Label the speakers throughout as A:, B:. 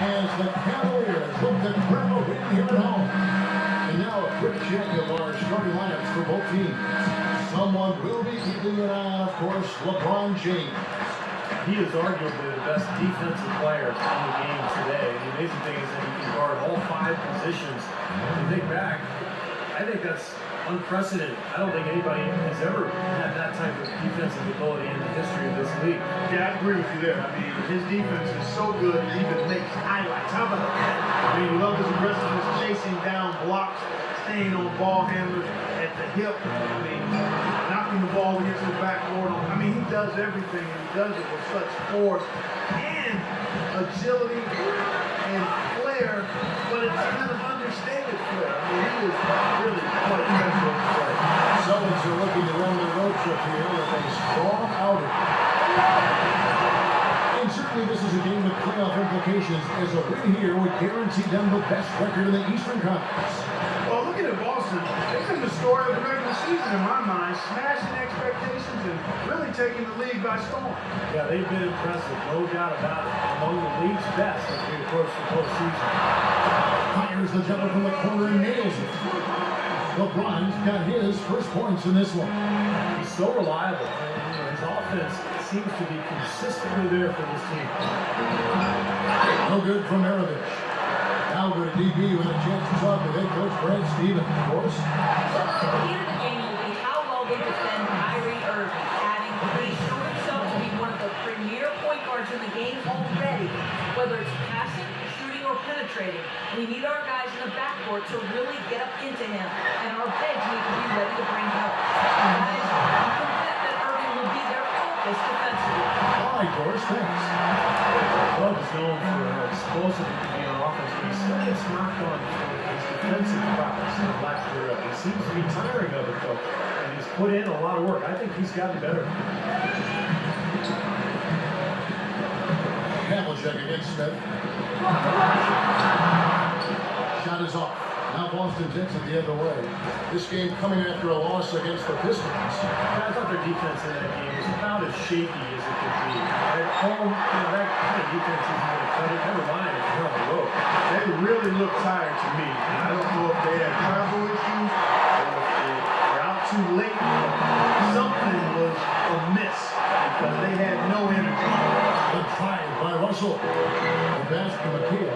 A: as the Cavaliers look to grab a win here at home. And now a quick check of our starting lineups for both teams. Someone will be keeping an eye on, of course, LeBron James.
B: He is arguably the best defensive player in the game today. The amazing thing is that he can guard all 5 positions. If you think back, I think that's unprecedented. I don't think anybody has ever had that type of defensive ability in the history of this league.
C: Yeah, I agree with you there. I mean, his defense is so good, he even makes highlights. How about that? I mean, love his aggressiveness, chasing down blocks, staying on ball handlers at the hip. I mean, knocking the ball against the backboard. I mean, he does everything, and he does it with such force and agility and flair, but it's kind of understated flair. I mean, he is really quite special in play.
A: Celtics are looking to run their road trip here with a strong outing. And certainly this is a game with playoff implications, as a win here would guarantee them the best record in the Eastern Conference.
C: Well, looking at Boston, they've been the story of the regular season in my mind, smashing expectations and really taking the league by storm.
B: Yeah, they've been impressive, no doubt about it. Among the league's best as we approach the postseason.
A: Fires the jumper from the corner and nails it. LeBron's got his first points in this one.
B: He's so reliable. His offense seems to be consistently there for this team.
A: No good from Maravich. Now go to DB with a chance to talk with head coach Brad Stevens, of course.
D: The key to the game will be how well they defend Kyrie Irving, adding he's shown himself to be one of the premier point guards in the game already. Whether it's passing, shooting, or penetrating, we need our guys in the backcourt to really get up into him, and our bigs need to be ready to bring help. Guys, you can bet that Irving will be their focus defensively.
A: All right, Doris, thanks.
B: Love is known for how explosive he can be on offense, but he still gets knocked on for his defensive prowess and lack thereof. He seems to be tiring of it, though, and he's put in a lot of work. I think he's gotten better.
A: Havlicek against Smith. Shot is off. Now Boston takes it the other way. This game coming after a loss against the Pistons.
B: I thought their defense in that game was about as shaky as it could be. At home, that kind of defense isn't going to cut it. Never mind if you're on the road.
C: They really look tired to me. I don't know if they had travel issues or if they were out too late. Something was amiss because they had no energy.
A: The drive by Russell. The pass to McKee.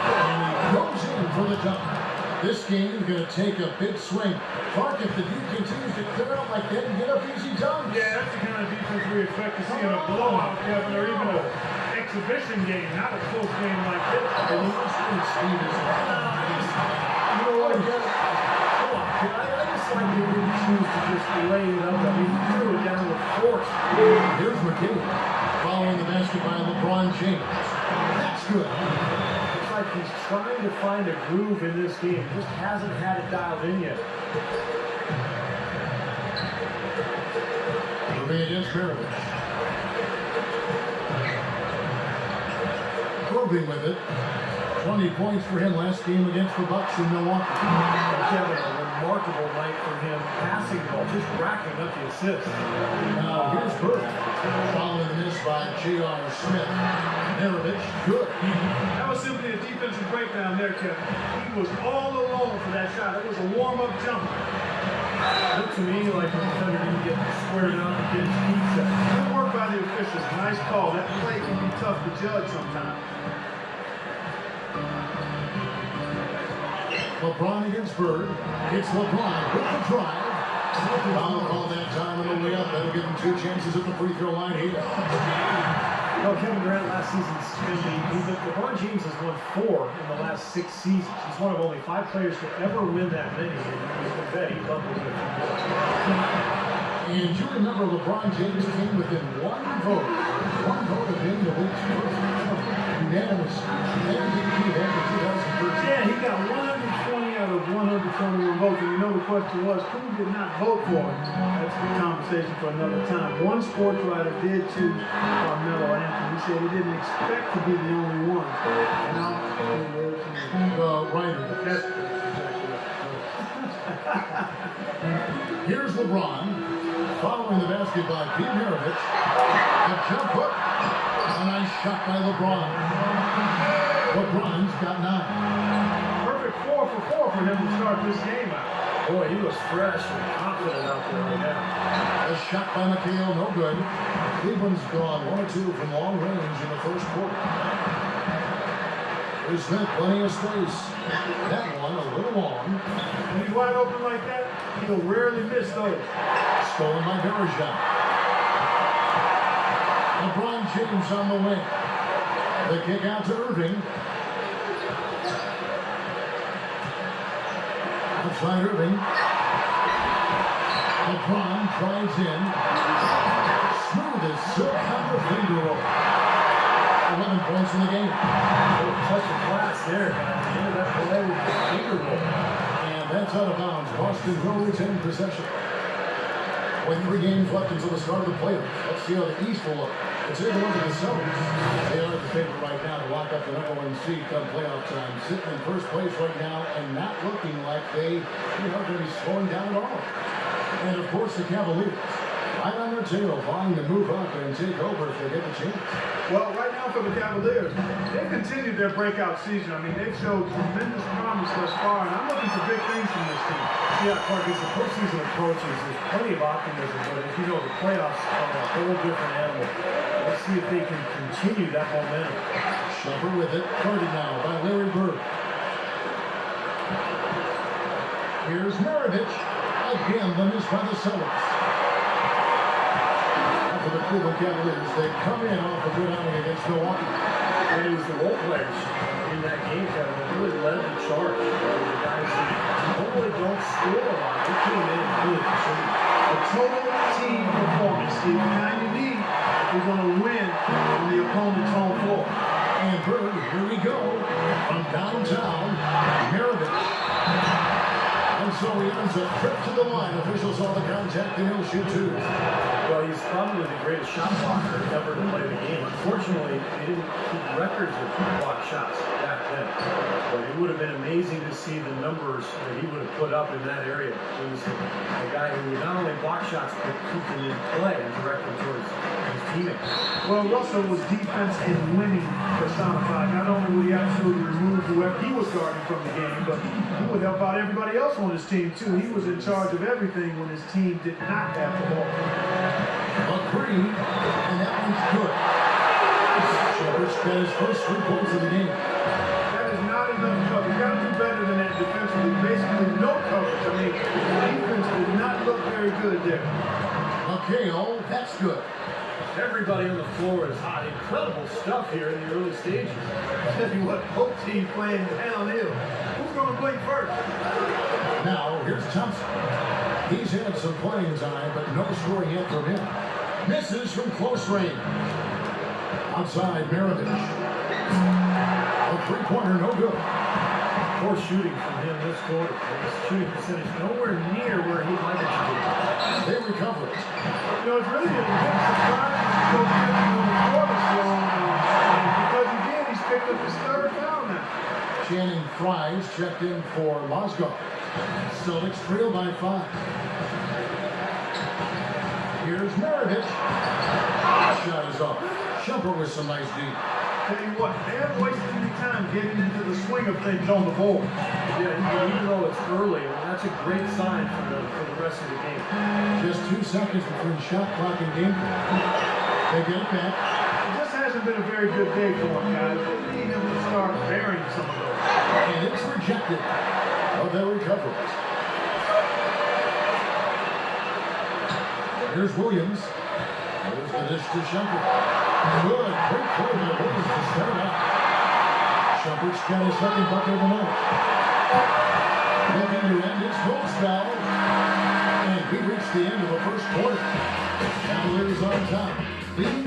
A: And he goes in for the dunk. This game is going to take a big swing. Clark, if the dude continues to clear out like that and get up easy dunks.
C: Yeah, that's the kind of defense we expect to see in a blowout, Kevin, or even an exhibition game, not a close game like this.
A: And he was in Stevens. You know what?
B: I just like the way he choose to just lay it up. I mean, he threw it down with force.
A: Here's McKee. Following the basket by LeBron James. That's good.
B: It's like he's trying to find a groove in this game. Just hasn't had it dialed in yet.
A: Moving against Maravich. Probing with it. 20 points for him last game against the Bucks in Milwaukee.
B: Kevin, a remarkable night for him. Passing the ball, just racking up the assists.
A: Now here's Bird. Following the miss by J.R. Smith. Maravich, good.
C: That was simply a defensive breakdown there, Kevin. He was all alone for that shot. It was a warm-up jumper.
B: Looked to me like the defender didn't get squared up and get his feet set.
C: Good work by the officials. Nice call. That play can be tough to judge sometimes.
A: LeBron against Bird. It's LeBron with the drive. Foul call that time on the way up. That'll give him 2 chances at the free throw line here.
B: Well, Kevin Durant last season's LeBron James has won 4 in the last 6 seasons. He's one of only 5 players to ever win that many. And you can bet he's up with it.
A: And you remember LeBron James came within 1 vote. 1 vote of being the league's first unanimous MVP back in 2013.
C: Yeah, he got 120 out of 121 votes. And you know the question was, who did not vote for him? That's the conversation for another time. One sports writer did choose Carmelo Anthony. He said he didn't expect to be the only one. And now,
A: Ryder.
C: that's exactly right.
A: Here's LeBron. Following the basket by Pete Maravich. A jump hook. A nice shot by LeBron. LeBron's got 9.
C: Perfect 4 for 4 for him to start this game out.
B: Boy, he was fresh and confident out there right now.
A: A shot by McHale, no good. Cleveland's gone 1 or 2 from long range in the first quarter. There's been plenty of space. That one a little long.
C: When he's wide open like that, he'll rarely miss those.
A: Stolen by Bergeron. LeBron James on the wing. The kick out to Irving. Outside Irving. LeBron drives in. Smooth as silk on the finger roll. 11 points in the game.
B: Touch of class there, but at the end of that play with the finger roll.
A: And that's out of bounds. Boston will retain possession. With 3 games left until the start of the playoffs. Let's see how the East will look. Let's take a look at the Celtics. They are the favorite right now to lock up the #1 seed come playoff time. Sitting in first place right now and not looking like they are going to be slowing down at all. And of course the Cavaliers. Right on their tail, vying to move up and take over if they get the chance.
C: Well, right now for the Cavaliers, they've continued their breakout season. I mean, they've showed tremendous promise thus far, and I'm looking for big things from this team.
B: Yeah, Clark, as the postseason approaches, there's plenty of optimism, but as you know, the playoffs are a whole different animal. Let's see if they can continue that momentum.
A: Shumpert with it, guarded now by Larry Bird. Here's Maravich. Again, the miss by the Celtics. For the Cleveland Cavaliers, they come in off a good outing against Milwaukee.
B: And it was the role players in that game, Kevin, that really led the charge. The guys who normally don't score a lot, they came in and really contributed.
C: A total team performance is the kind you need if you're going to win on the opponent's home floor.
A: And Bird, here we go, from downtown, Maravich. And so he earns a trip to the line. Officials saw the contact and he'll shoot 2.
B: Well, he's probably the greatest shot blocker ever to play the game. Unfortunately, they didn't keep records of blocked shots back then. But it would have been amazing to see the numbers that he would have put up in that area. He was a guy who would not only block shots, but keep them in play and direct them towards his teammates.
C: Well, Russell was defense and winning personified. Not only would he absolutely remove whoever he was guarding from the game, but he would help out everybody else on his team, too. He was in charge of everything when his team did not have the ball.
A: McCree, and that one's good. Shumpert's got his first 3 points of the game.
C: That is not enough cover. You got to do better than that defensively. Basically, no coverage. I mean, the defense did not look very good there.
A: McHale, that's good.
B: Everybody on the floor is hot. Incredible stuff here in the early stages.
C: I tell you what, both teams playing downhill. Who's going to blink first?
A: Now, here's Thompson. He's had some playing time, but no scoring yet from him. Misses from close range. Outside, Maravich. A 3-pointer, no good.
B: Poor shooting from him this quarter. His shooting percentage nowhere near where he'd like it to be.
A: They recover it.
C: You know, it's really a big surprise to go on the court this long, because again, he's picked up his 3rd foul now.
A: Channing Fries checked in for Mozgov. Celtics trail by 5. Here's Maravich. Shot is off. Shumpert with some nice D.
C: Tell you what, they haven't wasted any time getting into the swing of things on the board.
B: Yeah, even though it's early, that's a great sign for the rest of the game.
A: Just 2 seconds between shot clock and game. They get it back.
C: It just hasn't been a very good day for him, guys. They need him to start burying some of those.
A: And it's rejected. But they recover it. Here's Williams. There's the dish to Shumpert. Good. Great play by Williams to set it up. Shumpert's got his 2nd bucket of the night. Looking to end his full spell. And we reach the end of the first quarter. Cavaliers on top. Leading